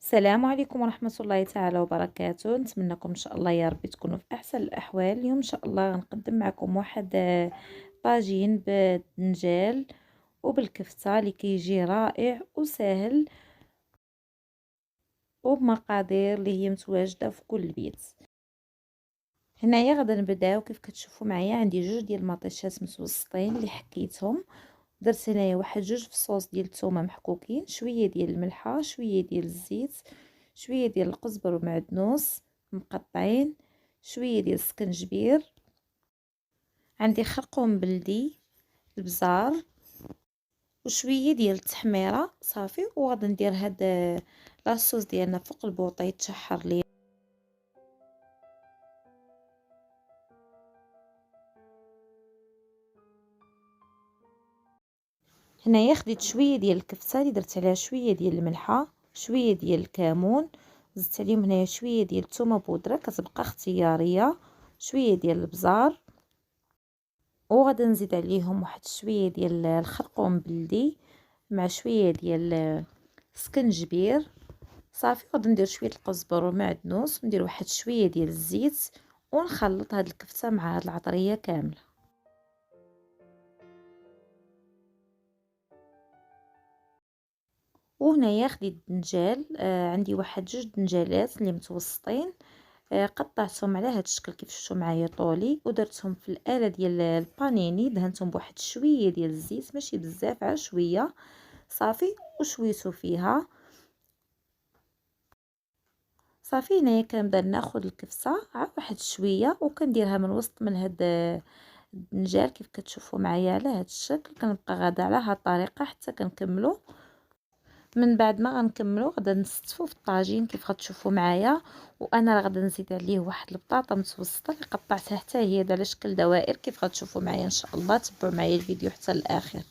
السلام عليكم ورحمة الله تعالى وبركاته. نتمنىكم ان شاء الله يا ربي تكونوا في احسن الاحوال. اليوم ان شاء الله غنقدم معكم واحد طاجين بالدنجال وبالكفتة اللي كيجي رائع وسهل وبمقادير اللي هي متواجدة في كل بيت. هنايا غادا نبداو كيف كتشوفوا معايا. عندي جوج ديال المطيشات متوسطين اللي حكيتهم. درت هنايا واحد جوج فصوص ديال الثومه محكوكين، شويه ديال الملحه، شويه ديال الزيت، شويه ديال القزبر ومعدنوس مقطعين، شويه ديال السكنجبير، عندي خرقوم بلدي، البزار وشويه ديال التحميره صافي. وغادي ندير هاد لاصوص ديالنا فوق البوطه يتشحر لي. هنايا خديت شويه ديال الكفته اللي درت عليها شويه ديال الملحه، شويه ديال الكمون، زدت عليهم هنايا شويه ديال الثومه بودره كتبقى اختياريه، شويه ديال البزار، وغادي نزيد عليهم واحد شويه ديال الخرقوم بلدي مع شويه ديال السكنجبير صافي. غادي ندير شويه القزبر والمعدنوس وندير واحد شويه ديال الزيت ونخلط هاد الكفته مع هاد العطريه كامله. وهنايا خديت الدنجال، عندي واحد جوج دنجالات اللي متوسطين، قطعتهم على هاد الشكل كيف شفتوا معايا طولي، ودرتهم في الاله ديال البانيني، دهنتهم بواحد شويه ديال الزيت ماشي بزاف على شويه صافي، وشويتو فيها صافي. هنايا كنبدا ناخذ الكفته عا واحد شويه وكنديرها من وسط من هاد الدنجال كيف كتشوفوا معايا على هاد الشكل. كنبقى غادا على هاد الطريقه حتى كنكملوا. من بعد ما غنكملوا غادا نستفوا في الطاجين كيف غتشوفوا معايا. وانا غادا نزيد عليه واحد البطاطا متوسطه اللي قطعتها حتى هي على شكل دوائر كيف غتشوفوا معايا ان شاء الله. تبعوا معايا الفيديو حتى الاخر.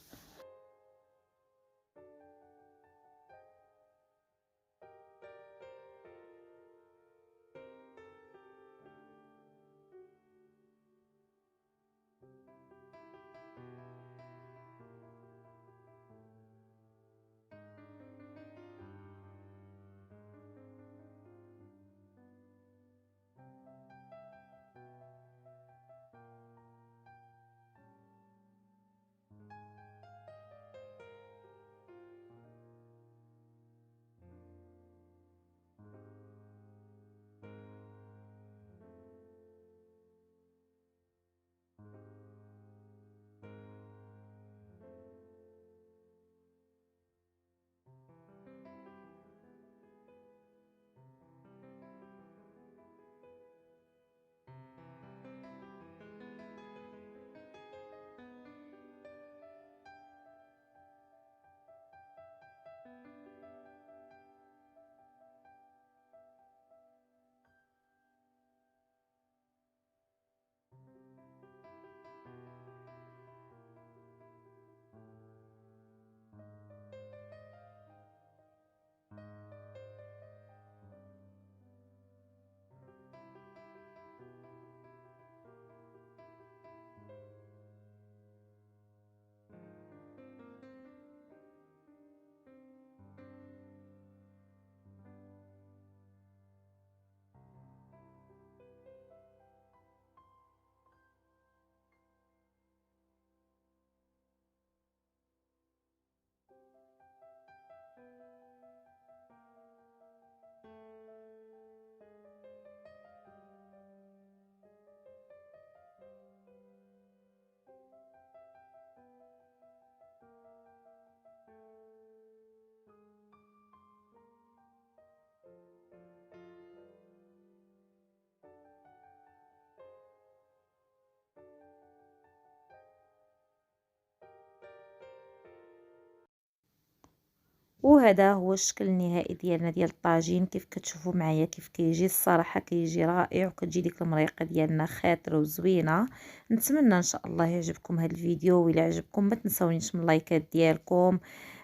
وهذا هو الشكل النهائي ديالنا ديال الطاجين كيف كتشوفوا معايا كيف كيجي. الصراحه كيجي رائع وكتجي ديك المريقه ديالنا خاطره وزوينه. نتمنى ان شاء الله يعجبكم هذا الفيديو، وإلا عجبكم ما تنساونيش من اللايكات ديالكم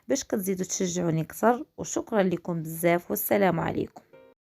باش كتزيدوا تشجعوني اكثر. وشكرا لكم بزاف والسلام عليكم.